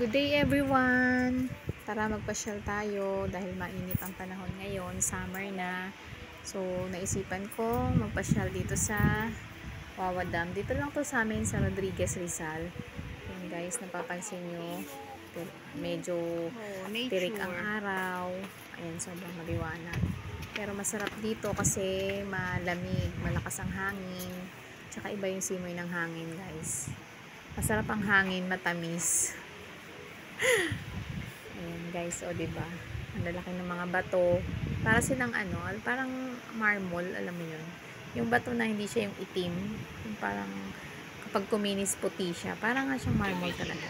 Good day everyone! Tara magpasyal tayo dahil mainit ang panahon ngayon, summer na. So naisipan ko magpasyal dito sa Wawa Dam. Dito lang to sa amin sa Rodriguez, Rizal. Yan guys, napapansin nyo, medyo tirik ang araw. Ayan, sobrang maliwanag. Pero masarap dito kasi malamig, malakas ang hangin. Tsaka iba yung simoy ng hangin guys. Masarap ang hangin, matamis. Ayan guys, o diba? Ang lalaki ng mga bato. Para silang ano, parang marble, alam mo yun. Yung bato na hindi siya yung itim. Yung parang kapag kuminis puti siya. Parang nga siyang marble talaga.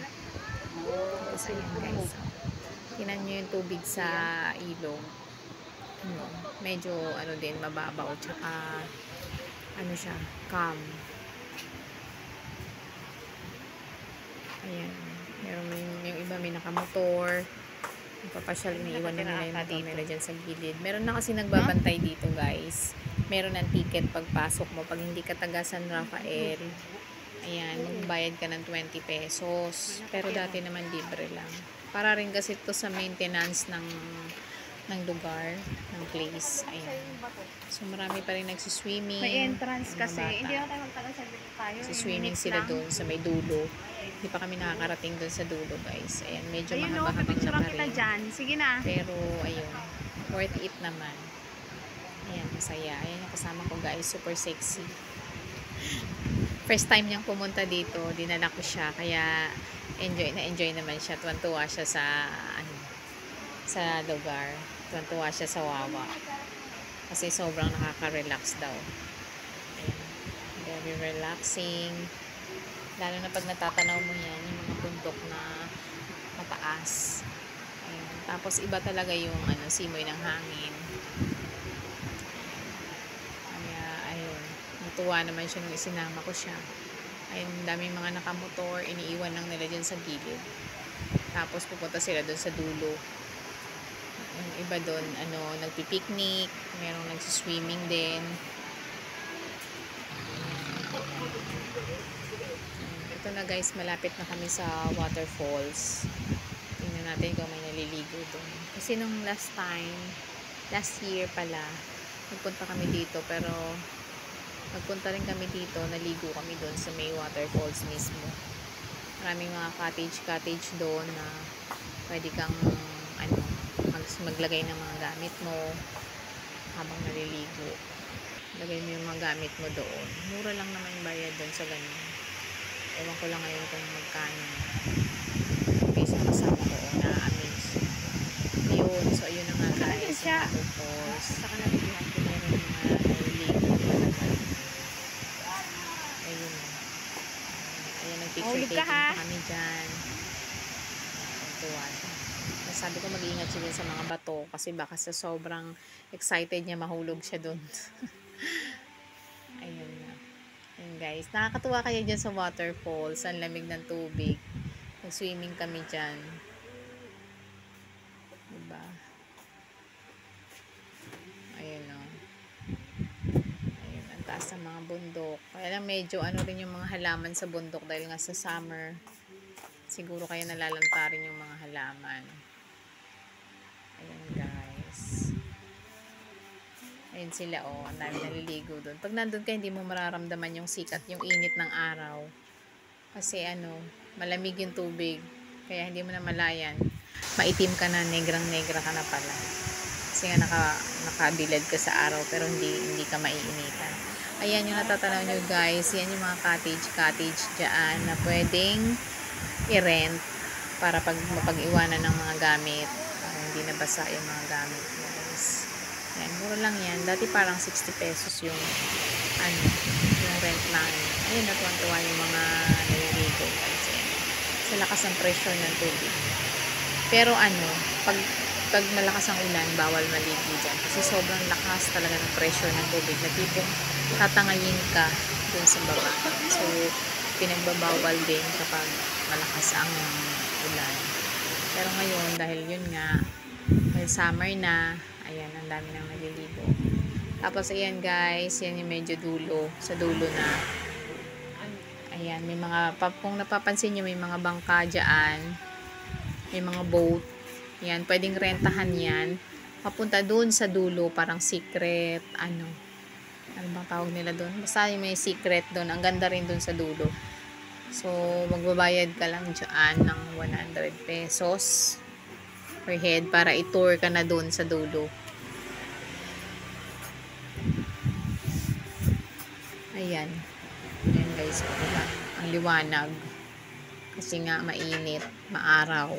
Tapos ayan guys. Tinan nyo yung tubig sa ilog. Medyo ano din, mababaw. Tsaka ano siya, calm. Ayan. Yung iba may nakamotor. Papasyal, iniiwan na nila yung motor nila dyan sa gilid. Meron na kasi nagbabantay dito guys. Meron ng ticket pagpasok mo. Pag hindi ka taga San Rafael, ayan, magbayad ka ng 20 pesos. Pero dati naman libre lang. Para rin kasi ito sa maintenance ng lugar, ng place. Ayan. So marami pa rin nagsiswimming. May entrance kasi. Hindi na tayo magtagal tayo. Swimming sila doon sa may dulo. Hindi pa kami nakakarating doon sa dulo guys. Ayan, medyo mahaba-habang na pa rin. Dyan. Sige na. Pero ayun, worth it naman. Ayan, masaya. Ayan yung kasama ko guys, super sexy. First time niyang pumunta dito, dinala ko siya. Kaya enjoy naman siya. Tuwan-tuwa siya sa lugar. Tuwan-tuwa siya sa Wawa. Kasi sobrang nakaka-relax daw. Ayan. Very relaxing. Lalo na pag natatanaw mo yan, yung mga bundok na mataas. Ayan. Tapos iba talaga yung simoy ng hangin. Kaya, ayun. Natuwa naman siya nung isinama ko siya. Ayun, daming mga nakamotor, iniiwan lang nila dyan sa gilid. Tapos pupunta sila dun sa dulo. Yung iba doon, nagpipiknik, merong nagsiswimming din. Ito na guys, malapit na kami sa waterfalls. Tingnan natin kung may naliligo doon. Kasi nung last year pala, nagpunta kami dito, pero nagpunta rin kami dito, naligo kami doon sa may waterfalls mismo. Maraming mga cottage doon na pwede kang maglagay ng mga gamit mo habang naliligo. Lagay mo yung mga gamit mo doon. Mura lang naman yung bayad doon sa ganun. Ewan ko lang ngayon kung magkano. Okay, sa kasama ko na-amaze. Ayun, so ayun na nga guys, yung waterfalls. Saka naligihan ko meron yung mga naliligo. Ayun na. Ayun, nag-picture taking pa kami dyan. Tuwa siya. Sabi ko mag-iingat siya din sa mga bato kasi baka sa sobrang excited niya mahulog siya dun. Ayun na. Ayun guys. Nakakatuwa kayo dyan sa waterfalls. Ang lamig ng tubig. Nag-swimming kami dyan. Diba? Ayun o. Ayun. Ang taas ng mga bundok. Kaya lang medyo rin yung mga halaman sa bundok dahil nga sa summer. Siguro kaya nalalantarin yung mga halaman. Ayan guys. Ayan sila ang dami naliligo doon. Pag nandun ka, hindi mo mararamdaman yung sikat, yung init ng araw. Kasi malamig yung tubig. Kaya hindi mo na malayan. Maitim ka na, negrang-negra ka na pala. Kasi nga nakabilad ka sa araw pero hindi ka maiinitan. Ayan yung natatanaw nyo guys. Yan yung mga cottage dyan na pwedeng i-rent para mapag-iwanan ng mga gamit. Hindi nabasa yung mga gamit mo guys. Yan, mura lang yan. Dati parang 60 pesos yung rent namin. Ayun, natuwan-tuwa yung mga naliligo guys. Ayan. Sa lakas ng pressure ng tubig. Pero pag malakas ang ulan, bawal maligo dyan. Kasi sobrang lakas talaga ng pressure ng tubig. Na tipong tatangayin ka dun sa baba. So, pinagbabawal din kapag malakas ang ulan. Pero ngayon, dahil yun nga, dahil summer na, ayan, ang dami nang naliligo. Tapos, ayan guys, yan yung medyo dulo, sa dulo na. Ayan, may mga, kung napapansin nyo, may mga bangka dyan. May mga boat. Yan, pwedeng rentahan yan. Papunta doon sa dulo, parang secret, ano bang tawag nila doon? Basta may secret doon. Ang ganda rin doon sa dulo. So, magbabayad ka lang dyan ng 100 pesos per head para i-tour ka na doon sa dulo. Ayan. Ayan guys, diba? Ang liwanag. Kasi nga mainit, maaraw.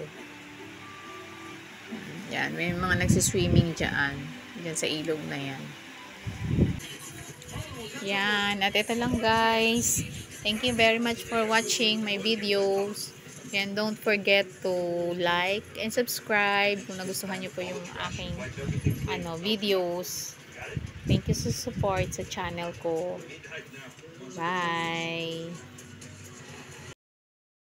Yan, may mga nagsiswimming dyan. Dyan sa ilog na yan. Yan, at ito lang guys. Thank you very much for watching my videos. And don't forget to like and subscribe kung nagustuhan nyo po yung aking videos. Thank you sa support sa channel ko. Bye!